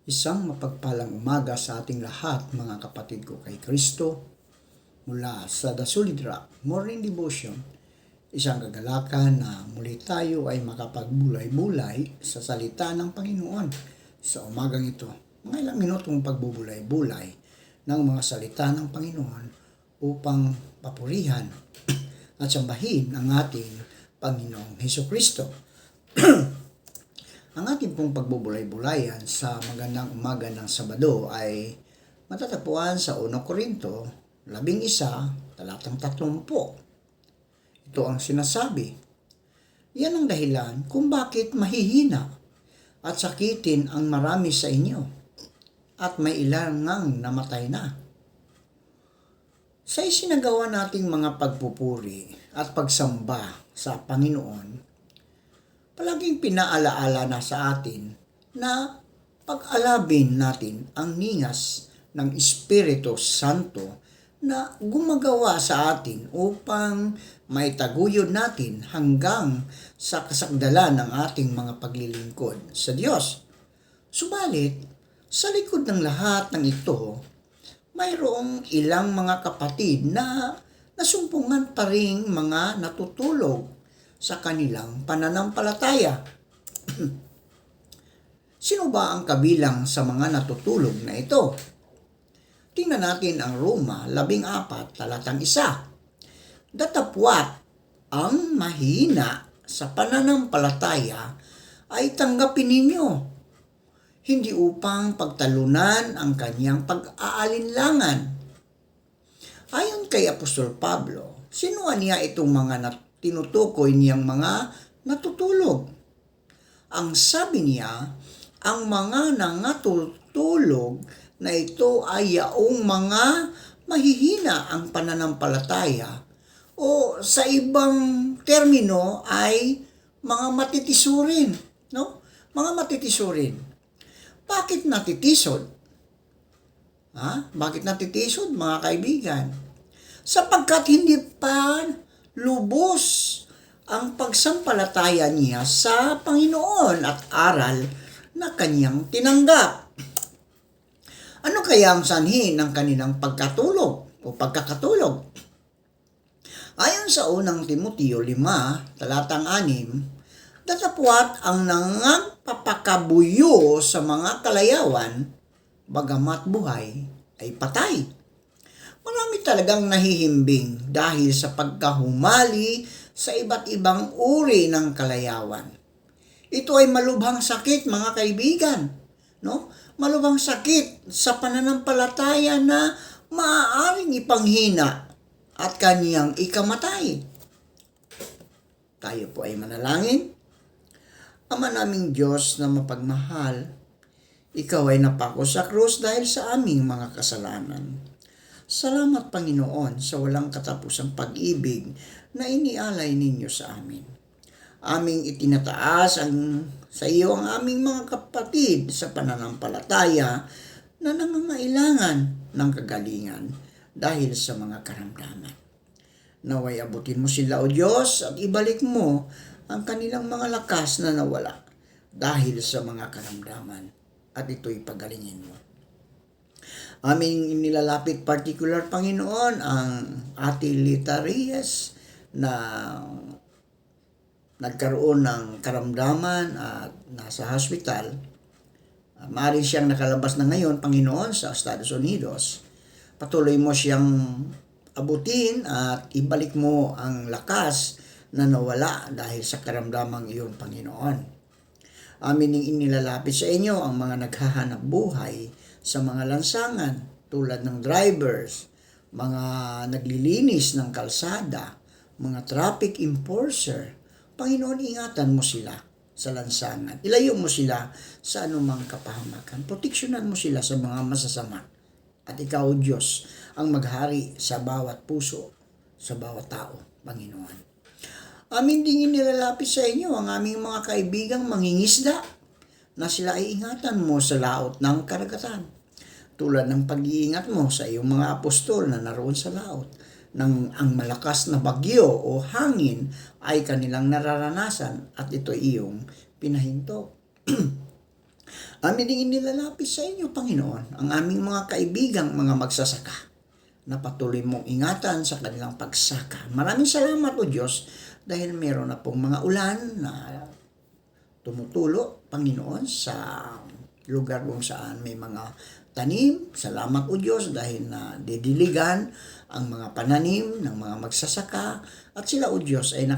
Isang mapagpalang umaga sa ating lahat, mga kapatid ko kay Kristo, mula sa The Solid Rock Morning Devotion. Isang kagalakan na muli tayo ay makapagbulay-bulay sa salita ng Panginoon sa umagang ito. Mga ilang minutong pagbubulay-bulay ng mga salita ng Panginoon upang papurihan at sambahin ang ating Panginoong Hesus Kristo. Ang ating pong pagbubulay-bulayan sa magandang umaga ng Sabado ay matatagpuan sa 1 Korinto 11, talatang 30. Ito ang sinasabi. Yan ang dahilan kung bakit mahihina at sakitin ang marami sa inyo at may ilang ngang namatay na. Sa isinagawa nating mga pagpupuri at pagsamba sa Panginoon, palaging pinaalaala na sa atin na pag-alabin natin ang ningas ng Espiritu Santo na gumagawa sa atin upang maitaguyod natin hanggang sa kasagdalan ng ating mga paglilingkod sa Diyos. Subalit, sa likod ng lahat ng ito, mayroong ilang mga kapatid na nasumpungan pa ring mga natutulog sa kanilang pananampalataya. Sino ba ang kabilang sa mga natutulog na ito? Tingnan natin ang Roma 14, talatang 1. Datapwat ang mahina sa pananampalataya ay tanggapin ninyo, hindi upang pagtalunan ang kanyang pag-aalinlangan. Ayon kay Apostol Pablo, sino niya itong mga tinutukoy niyang mga natutulog? Ang sabi niya, ang mga nangatutulog na ito ay yaong mga mahihina ang pananampalataya o sa ibang termino ay mga matitisurin. No? Mga matitisurin. Bakit natitisod? Bakit natitisod, mga kaibigan? Sapagkat hindi pa lubos ang pagsampalataya niya sa Panginoon at aral na kanyang tinanggap. Ano kaya ang sanhi ng kanilang pagkatulog o pagkakatulog? Ayon sa unang Timoteo 5, talatang 6, datapwat ang nangapapakabuyo sa mga kalayawan, bagamat buhay ay patay. Marami talagang nahihimbing dahil sa pagkahumali sa iba't ibang uri ng kalayawan. Ito ay malubhang sakit, mga kaibigan. No? Malubhang sakit sa pananampalataya na maaaring ipanghina at kaniyang ikamatay. Tayo po ay manalangin. Ama naming Diyos na mapagmahal, Ikaw ay napako sa krus dahil sa aming mga kasalanan. Salamat, Panginoon, sa walang katapusang pag-ibig na inialay ninyo sa amin. Aming itinataas sa iyo ang aming mga kapatid sa pananampalataya na nangangailangan ng kagalingan dahil sa mga karamdaman. Naway abutin mo sila, O Diyos, at ibalik mo ang kanilang mga lakas na nawala dahil sa mga karamdaman, at ito'y pagalingin mo. Aming inilalapit particular, Panginoon, ang Ate Lita Reyes na nagkaroon ng karamdaman at nasa hospital. Maaari siyang nakalabas na ngayon, Panginoon, sa Estados Unidos. Patuloy mo siyang abutin at ibalik mo ang lakas na nawala dahil sa karamdamang iyon, Panginoon. Amin inilalapit sa inyo ang mga naghahanap buhay sa mga lansangan tulad ng drivers, mga naglilinis ng kalsada, mga traffic enforcer. Panginoon, ingatan mo sila sa lansangan. Ilayo mo sila sa anumang kapahamakan. Proteksyonan mo sila sa mga masasama. At ikaw, Diyos, ang maghari sa bawat puso, sa bawat tao, Panginoon. Amin din nilalapit sa inyo ang aming mga kaibigang mangingisda na sila ay ingatan mo sa laot ng karagatan. Tulad ng pag-iingat mo sa iyong mga apostol na naroon sa laot, nang ang malakas na bagyo o hangin ay kanilang nararanasan at ito iyong pinahinto. Amin ding inilalapit sa inyo, Panginoon, ang aming mga kaibigang mga magsasaka na patuloy mong ingatan sa kanilang pagsaka. Maraming salamat, O Diyos, dahil meron na pong mga ulan na tumutulo, Panginoon, sa lugar kung saan may mga tanim. Salamat, O Diyos, dahil na didiligan ang mga pananim ng mga magsasaka at sila, O Diyos, ay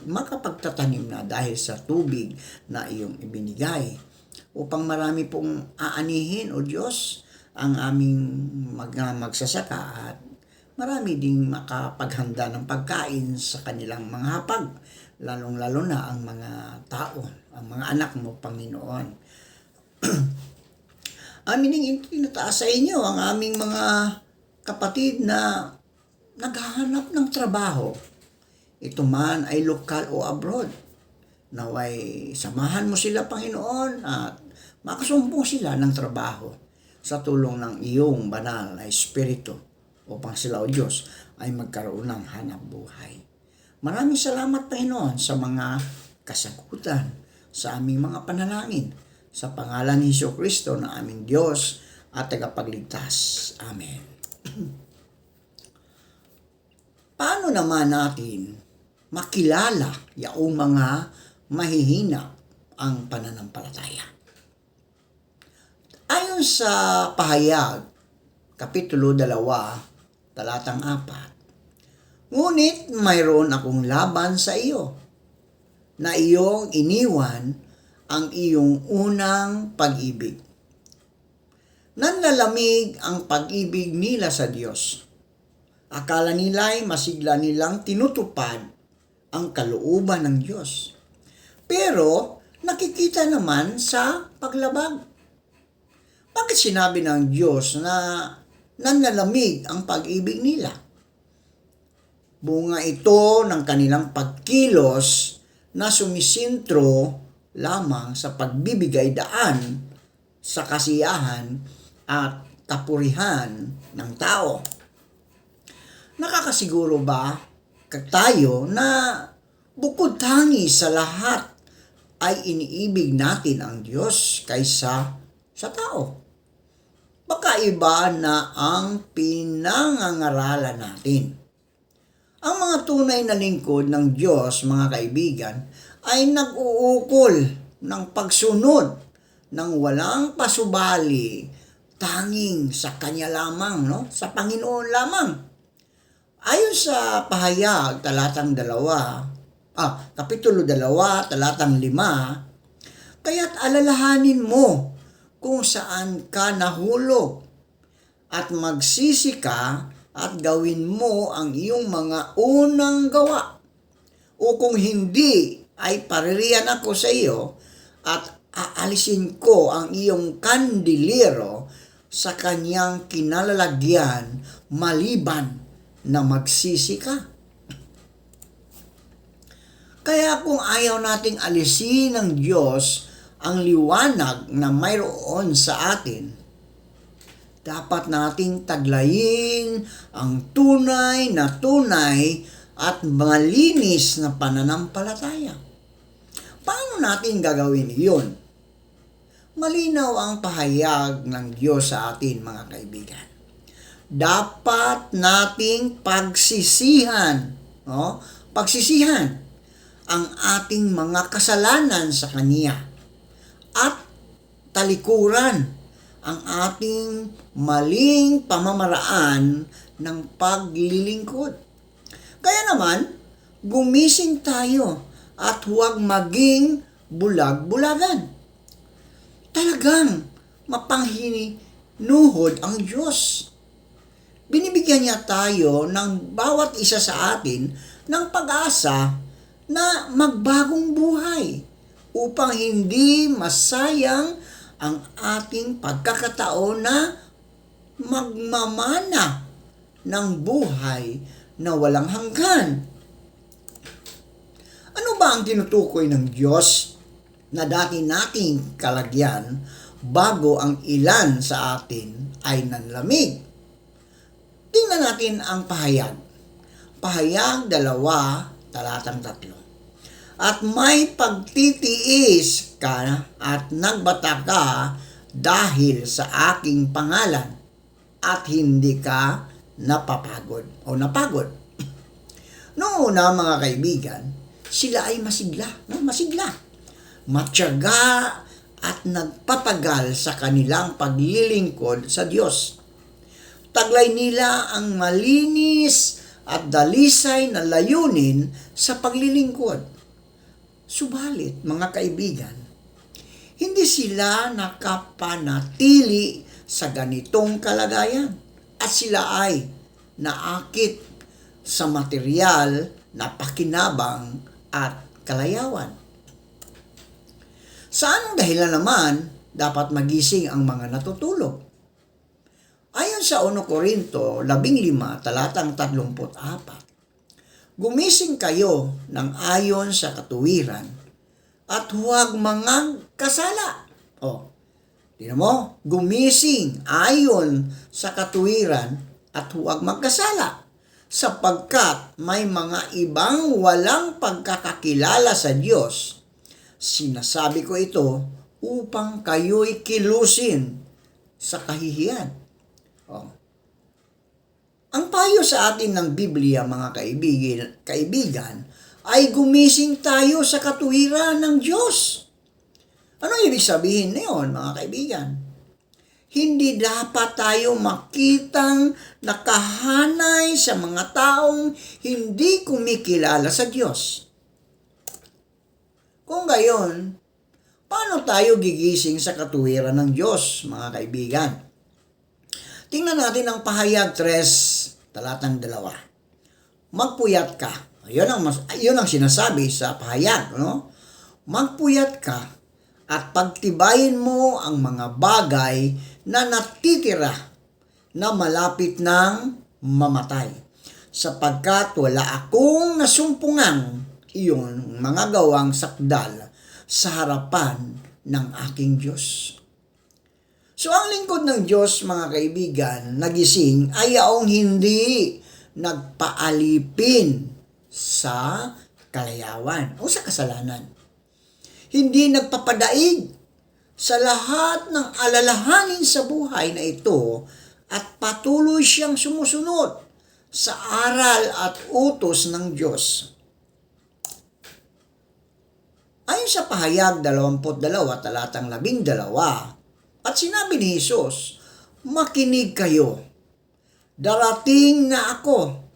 makapagtatanim na dahil sa tubig na iyong ibinigay. Upang marami pong aanihin, O Diyos, ang aming magsasaka at marami ding makapaghanda ng pagkain sa kanilang mga hapag, lalong-lalo na ang mga tao, ang mga anak mo, Panginoon. Amin ding itinataas sa inyo ang aming mga kapatid na naghahanap ng trabaho. Ito man ay lokal o abroad. Naway samahan mo sila, Panginoon, at makasumpong sila ng trabaho sa tulong ng iyong banal na Espiritu upang sila, O Diyos, ay magkaroon ng hanap buhay. Maraming salamat, Panginoon, sa mga kasagutan sa aming mga panalangin. Sa pangalan ni Jesucristo na aming Diyos at tagapagligtas. Amen. Paano naman natin makilala yaong mga mahihina ang pananampalataya? Ayon sa Pahayag, Kapitulo 2, Talatang 4, ngunit mayroon akong laban sa iyo, na iyong iniwan ang iyong unang pag-ibig. Nanlalamig ang pag-ibig nila sa Diyos. Akala nila'y masigla nilang tinutupad ang kalooban ng Diyos. Pero nakikita naman sa paglabag. Bakit sinabi ng Diyos na nanlalamig ang pag-ibig nila? Bunga ito ng kanilang pagkilos na sumisintro lamang sa pagbibigay daan sa kasiyahan at kapurihan ng tao. Nakakasiguro ba tayo na bukod tangi sa lahat ay iniibig natin ang Diyos kaysa sa tao? Baka iba na ang pinangangaralan natin. Ang mga tunay na lingkod ng Diyos, mga kaibigan, ay nag-uukol ng pagsunod ng walang pasubali, tanging sa Kanya lamang, sa Panginoon lamang. Ayon sa Pahayag, Kapitulo 2, Talatang 5, kaya't alalahanin mo kung saan ka nahulog at magsisi ka at gawin mo ang iyong mga unang gawa. O kung hindi, ay paririyan ako sa iyo at aalisin ko ang iyong kandilero sa kanyang kinalalagyan maliban na magsisi ka. Kaya kung ayaw nating alisin ng Diyos ang liwanag na mayroon sa atin, dapat nating taglayin ang tunay at malinis na pananampalataya. Paano natin gagawin iyon? Malinaw ang pahayag ng Diyos sa atin, mga kaibigan. Dapat nating pagsisihan ang ating mga kasalanan sa Kanya at talikuran ang ating maling pamamaraan ng paglilingkod. Kaya naman, gumising tayo at huwag maging bulag-bulagan. Talagang mapanghinuhod ang Diyos. Binibigyan niya tayo ng bawat isa sa atin ng pag-asa na magbagong buhay upang hindi masayang ang ating pagkakataon na magmamana ng buhay na walang hanggan. Ano ba ang tinutukoy ng Diyos na dati nating kalagyan bago ang ilan sa atin ay nanlamig? Tingnan natin ang pahayag. Pahayag 2, Talatang 3. at may pagtitiis ka at nagbata ka dahil sa aking pangalan at hindi ka napapagod o napagod. Noong una mga kaibigan, sila ay masigla, matyaga at nagpapagal sa kanilang paglilingkod sa Diyos. Taglay nila ang malinis at dalisay na layunin sa paglilingkod. Subalit, mga kaibigan, hindi sila nakapanatili sa ganitong kalagayan at sila ay naakit sa material na pakinabang at kalayawan. Sa anong dahilan naman dapat magising ang mga natutulog? Ayon sa 1 Korinto 15 talatang 34, gumising kayo ng ayon sa katuwiran at huwag magkasala. Tingnan mo, gumising ayon sa katuwiran at huwag magkasala, sapagkat may mga ibang walang pagkakakilala sa Diyos. Sinasabi ko ito upang kayo'y kilusin sa kahihiyan. Ang payo sa atin ng Biblia, mga kaibigan, ay gumising tayo sa katuwiran ng Diyos. Ano ibig sabihin niyon, mga kaibigan? Hindi dapat tayo makitang nakahanay sa mga taong hindi kumikilala sa Diyos. Kung gayon, paano tayo gigising sa katuwiran ng Diyos, mga kaibigan? Tingnan natin ang pahayag 3, talatang 2. Magpuyat ka. Ayun ang sinasabi sa pahayag, no? Magpuyat ka at pagtibayin mo ang mga bagay na natitira na malapit ng mamatay, sapagkat wala akong nasumpungang iyon mga gawang sakdal sa harapan ng aking Diyos. So ang lingkod ng Diyos, mga kaibigan, nagising ay yaong hindi nagpaalipin sa kalayawan o sa kasalanan. Hindi nagpapadaig sa lahat ng alalahanin sa buhay na ito at patuloy siyang sumusunod sa aral at utos ng Diyos. Ayon sa pahayag 22, talatang 12, at sinabi ni Jesus, makinig kayo, darating na ako,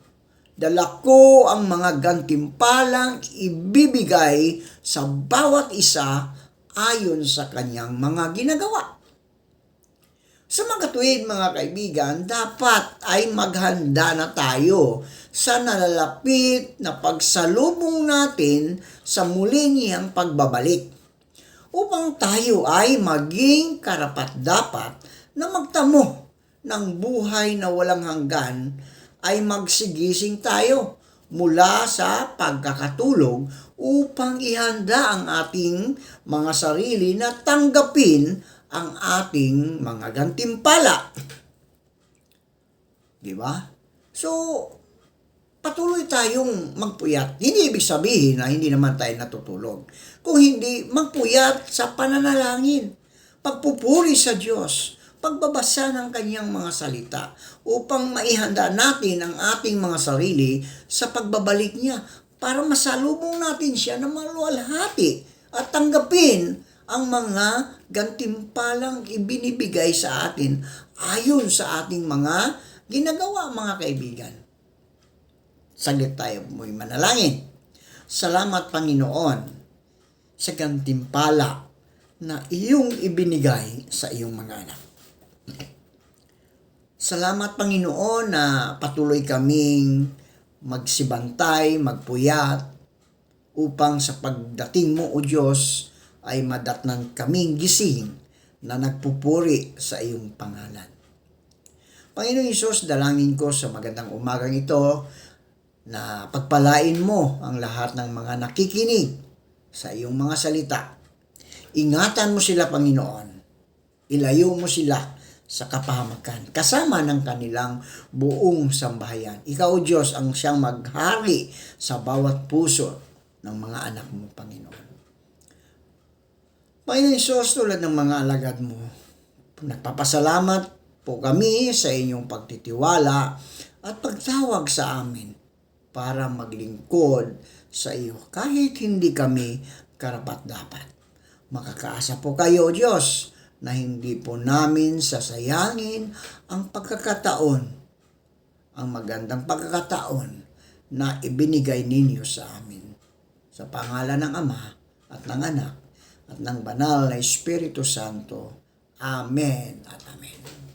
dala ko ang mga gantimpalang ibibigay sa bawat isa ayon sa kanyang mga ginagawa. Sa mga katuwid, mga kaibigan, dapat ay maghanda na tayo sa nalalapit na pagsalubong natin sa muli niyang pagbabalik, upang tayo ay maging karapat-dapat na magtamo ng buhay na walang hanggan, ay magsigising tayo mula sa pagkakatulog upang ihanda ang ating mga sarili na tanggapin ang ating mga gantimpala. Diba? So, patuloy tayong magpuyat. Hindi ibig sabihin na hindi naman tayo natutulog. Kung hindi, magpuyat sa pananalangin, pagpupuri sa Diyos, pagbabasa ng kanyang mga salita upang maihanda natin ang ating mga sarili sa pagbabalik niya para masalubong natin siya na maluwalhati at tanggapin ang mga gantimpalang ibinibigay sa atin ayon sa ating mga ginagawa, mga kaibigan. Saglit tayo mo'y manalangin. Salamat, Panginoon, sa gantimpala na iyong ibinigay sa iyong mga anak. Salamat, Panginoon, na patuloy kaming magsibantay, magpuyat, upang sa pagdating mo, O Diyos, ay madatnan kaming gising na nagpupuri sa iyong pangalan. Panginoon Hesus, dalangin ko sa magandang umagang ito na pagpalain mo ang lahat ng mga nakikinig sa iyong mga salita. Ingatan mo sila, Panginoon. Ilayo mo sila sa kapahamakan, kasama ng kanilang buong sambahayan. Ikaw, Diyos, ang siyang maghari sa bawat puso ng mga anak mo, Panginoon. Panginoon Hesus, tulad ng mga alagad mo, nagpapasalamat po kami sa inyong pagtitiwala at pagtawag sa amin para maglingkod sa iyo kahit hindi kami karapat-dapat. Makakaasa po kayo, Diyos, na hindi po namin sasayangin ang pagkakataon, ang magandang pagkakataon na ibinigay ninyo sa amin. Sa pangalan ng Ama at ng Anak at ng Banal na Espiritu Santo. Amen at Amen.